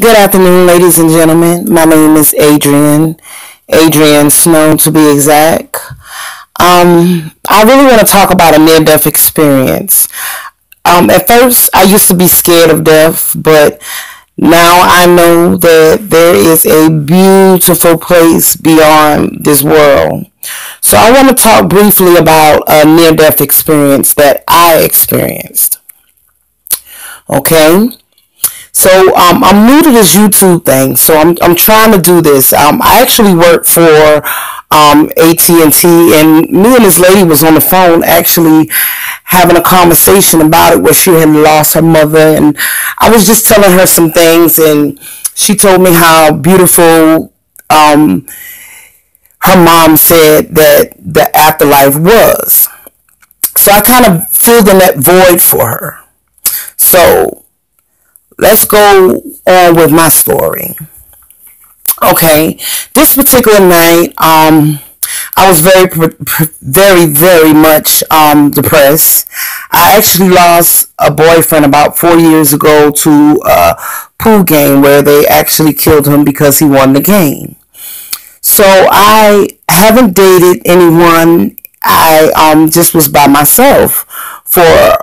Good afternoon, ladies and gentlemen. My name is Adrian Snow to be exact. I really want to talk about a near-death experience. At first, I used to be scared of death, but now I know that there is a beautiful place beyond this world. So I want to talk briefly about a near-death experience that I experienced. Okay? So I'm new to this YouTube thing, so I'm trying to do this. I actually work for AT&T, and me and this lady was on the phone actually having a conversation about it where she had lost her mother, and I was just telling her some things, and she told me how beautiful her mom said that the afterlife was. So I kind of filled in that void for her. So let's go on with my story. Okay, this particular night, I was very much depressed. I actually lost a boyfriend about 4 years ago to a pool game where they actually killed him because he won the game. So I haven't dated anyone. I just was by myself for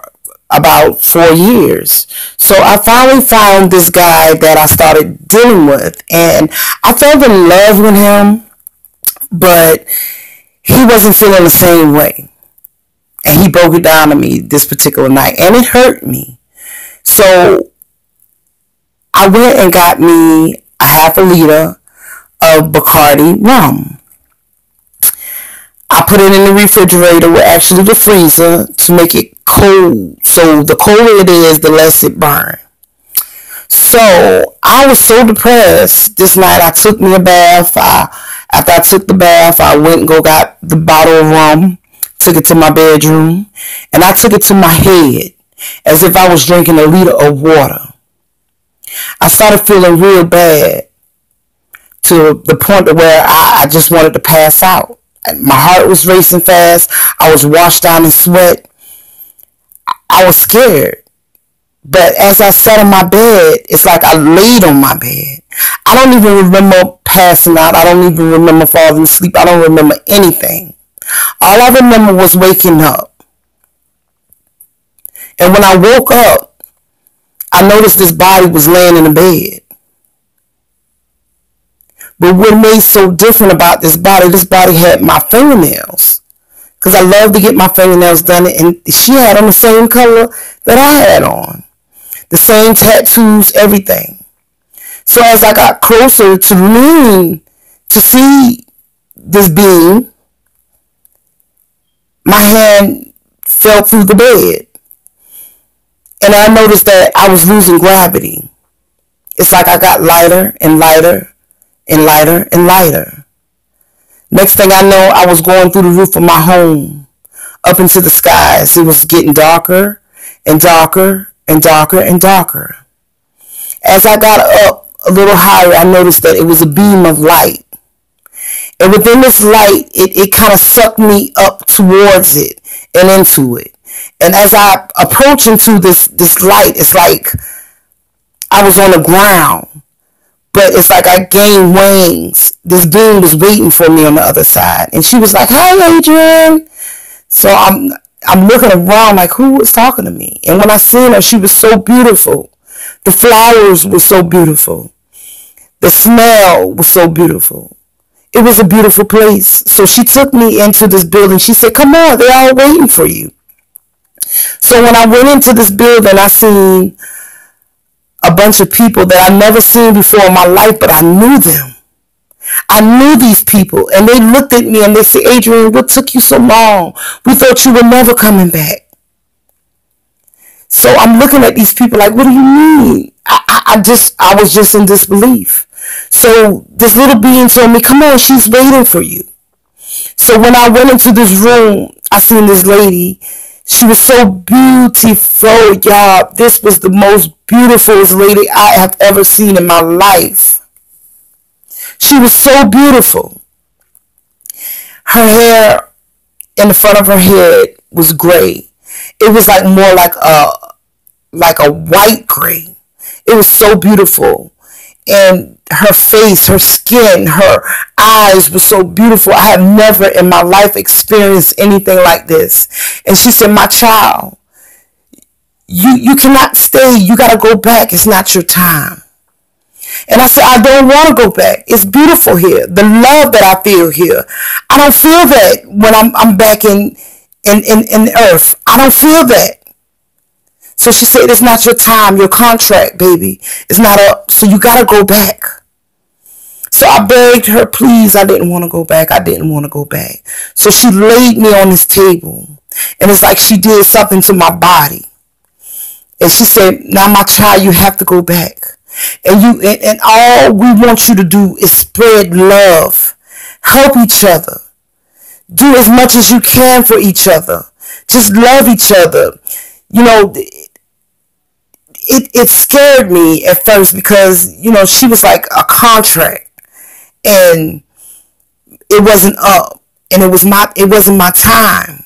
about 4 years. So I finally found this guy that I started dealing with, and I fell in love with him, but he wasn't feeling the same way. And he broke it down to me this particular night, and it hurt me. So I went and got me a half a liter of Bacardi rum. I put it in the refrigerator, with actually the freezer, to make it cold. So the colder it is, the less it burns. So I was so depressed this night. I took me a bath. After I took the bath, I went and got the bottle of rum, took it to my bedroom, and I took it to my head as if I was drinking a liter of water. I started feeling real bad to the point where I just wanted to pass out. My heart was racing fast. I was washed down in sweat. I was scared. But as I sat on my bed, it's like I laid on my bed. I don't even remember passing out. I don't even remember falling asleep. I don't remember anything. All I remember was waking up. And when I woke up, I noticed this body was laying in the bed. But what made so different about this body had my fingernails. Because I love to get my fingernails done, and she had on the same color that I had on. The same tattoos, everything. So as I got closer to lean to see this being, my hand fell through the bed. And I noticed that I was losing gravity. It's like I got lighter and lighter and lighter and lighter. Next thing I know, I was going through the roof of my home, up into the skies. It was getting darker and darker and darker and darker. As I got up a little higher, I noticed that it was a beam of light. And within this light, it kind of sucked me up towards it and into it. And as I approach into this light, it's like I was on the ground. But it's like I gained wings. This being was waiting for me on the other side. And she was like, "Hi, Adrian." So I'm looking around like, who was talking to me? And when I seen her, she was so beautiful. The flowers were so beautiful. The smell was so beautiful. It was a beautiful place. So she took me into this building. She said, "Come on, they're all waiting for you." So when I went into this building, I seen a bunch of people that I never seen before in my life, but I knew them. I knew these people, and they looked at me and they said, "Adrian, what took you so long? We thought you were never coming back." So I'm looking at these people like, what do you mean? I was just in disbelief. So this little being told me, "Come on, she's waiting for you." So when I went into this room, I seen this lady. She was so beautiful, y'all. This was the most beautiful lady I have ever seen in my life. She was so beautiful. Her hair in the front of her head was gray. It was like more like a white gray. It was so beautiful. And her face, her skin, her eyes were so beautiful. I have never in my life experienced anything like this. And she said, my child, you cannot stay. You got to go back. It's not your time. And I said, I don't want to go back. It's beautiful here. The love that I feel here, I don't feel that when I'm back in earth. I don't feel that. So she said, it's not your time. Your contract, baby, is not up. So you got to go back. So I begged her, please. I didn't want to go back. I didn't want to go back. So she laid me on this table. And it's like she did something to my body. And she said, now my child, you have to go back. And all we want you to do is spread love. Help each other. Do as much as you can for each other. Just love each other. You know, it scared me at first because, you know, she was like a contract and it wasn't up and it wasn't my time.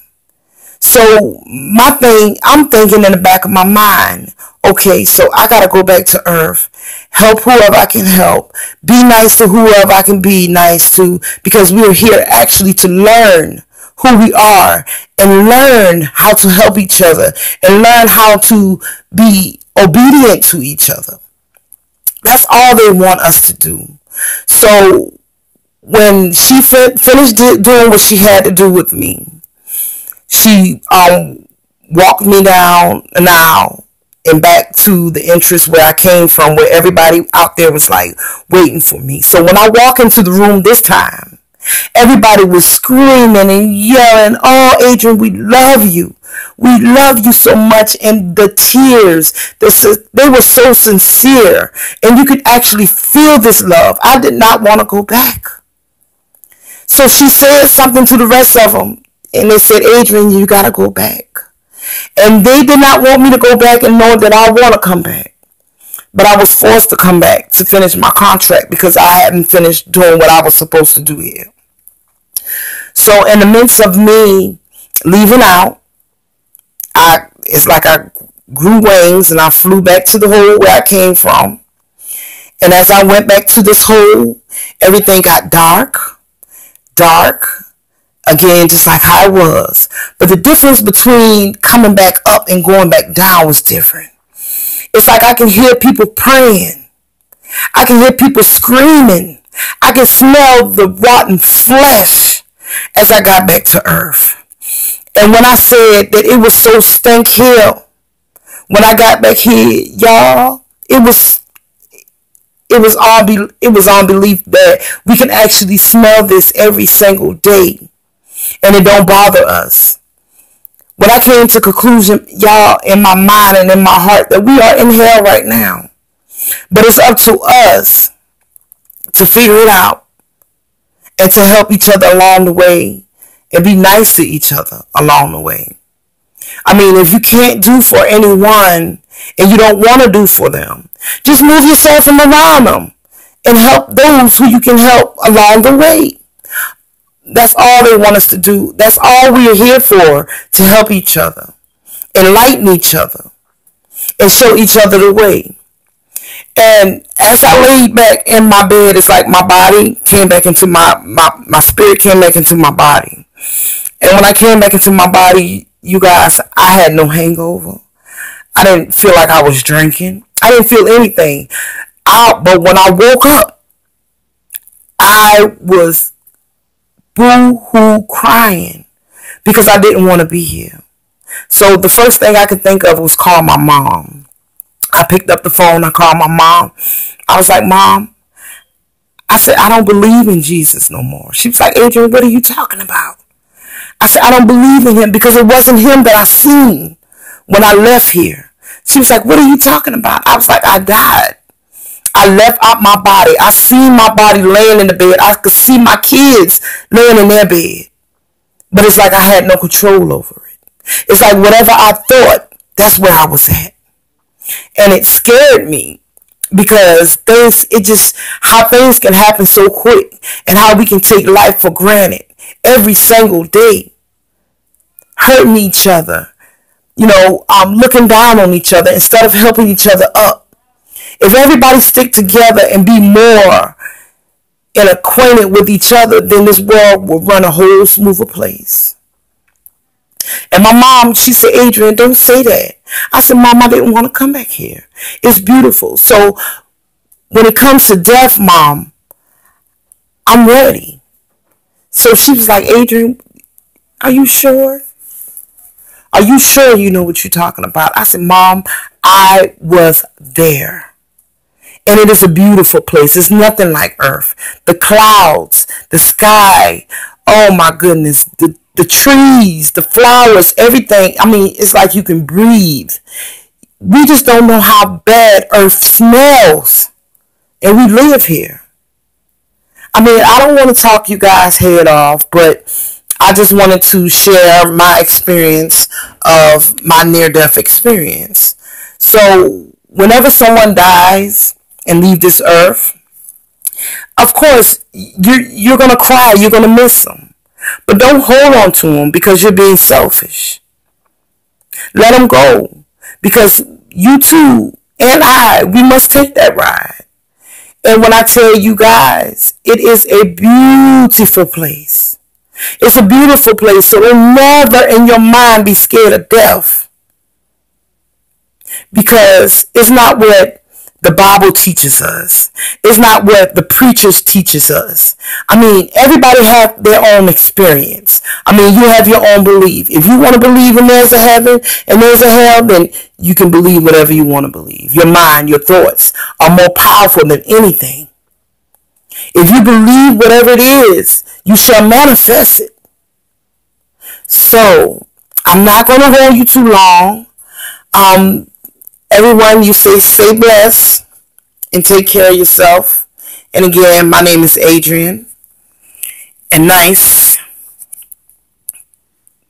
So I'm thinking in the back of my mind, okay, so I got to go back to earth, help whoever I can help, be nice to whoever I can be nice to, because we are here actually to learn who we are and learn how to help each other and learn how to be obedient to each other. That's all they want us to do. So when she finished doing what she had to do with me, she walked me down an aisle and back to the entrance where I came from, where everybody out there was like waiting for me. So when I walk into the room this time, everybody was screaming and yelling, oh, Adrian, we love you. We love you so much. And the tears, they were so sincere. And you could actually feel this love. I did not want to go back. So she said something to the rest of them. And they said, Adrian, you got to go back. And they did not want me to go back and know that I want to come back. But I was forced to come back to finish my contract because I hadn't finished doing what I was supposed to do here. So in the midst of me leaving out, it's like I grew wings and I flew back to the hole where I came from. And as I went back to this hole, everything got dark. Again, just like how it was. But the difference between coming back up and going back down was different. It's like I can hear people praying. I can hear people screaming. I can smell the rotten flesh as I got back to earth. And when I said that it was so stank here, when I got back here, y'all, it was on belief that we can actually smell this every single day. And it don't bother us. When I came to conclusion, y'all, in my mind and in my heart, that we are in hell right now. But it's up to us to figure it out and to help each other along the way and be nice to each other along the way. I mean, if you can't do for anyone and you don't want to do for them, just move yourself from around them and help those who you can help along the way. That's all they want us to do. That's all we are here for, to help each other, enlighten each other, and show each other the way. And as I laid back in my bed, it's like my body came back into my spirit came back into my body. And when I came back into my body, you guys, I had no hangover. I didn't feel like I was drinking. I didn't feel anything. But when I woke up, I was boo-hoo crying because I didn't want to be here. So the first thing I could think of was call my mom. I picked up the phone. I called my mom. I was like, Mom, I said, I don't believe in Jesus no more. She was like, Adrian, what are you talking about? I said, I don't believe in him because it wasn't him that I seen when I left here. She was like, what are you talking about? I was like, I died. I left out my body. I seen my body laying in the bed. I could see my kids laying in their bed. But it's like I had no control over it. It's like whatever I thought, that's where I was at. And it scared me because how things can happen so quick and how we can take life for granted every single day. Hurting each other, looking down on each other instead of helping each other up. If everybody stick together and be more and acquainted with each other, then this world will run a whole smoother place. And my mom, she said, Adrian, don't say that. I said, Mom, I didn't want to come back here. It's beautiful. So when it comes to death, Mom, I'm ready. So she was like, Adrian, are you sure? Are you sure you know what you're talking about? I said, Mom, I was there. And it is a beautiful place. It's nothing like Earth. The clouds, the sky, oh my goodness, the trees, the flowers, everything. I mean, it's like you can breathe. We just don't know how bad Earth smells. And we live here. I mean, I don't want to talk you guys' head off, but I just wanted to share my experience of my near-death experience. So whenever someone dies and leave this earth, of course, you're going to cry. You're going to miss them. But don't hold on to them because you're being selfish. Let them go. Because you too and I, we must take that ride. And when I tell you guys, it is a beautiful place. It's a beautiful place. So don't never in your mind be scared of death. Because it's not what the Bible teaches us. It's not what the preachers teaches us. I mean, everybody have their own experience. I mean, you have your own belief. If you want to believe in there's a heaven and there's a hell, then you can believe whatever you want to believe. Your mind, your thoughts are more powerful than anything. If you believe whatever it is, you shall manifest it. So, I'm not going to hold you too long. Everyone, you stay blessed and take care of yourself. And again, my name is Adrian. And nice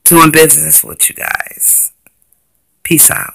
doing business with you guys. Peace out.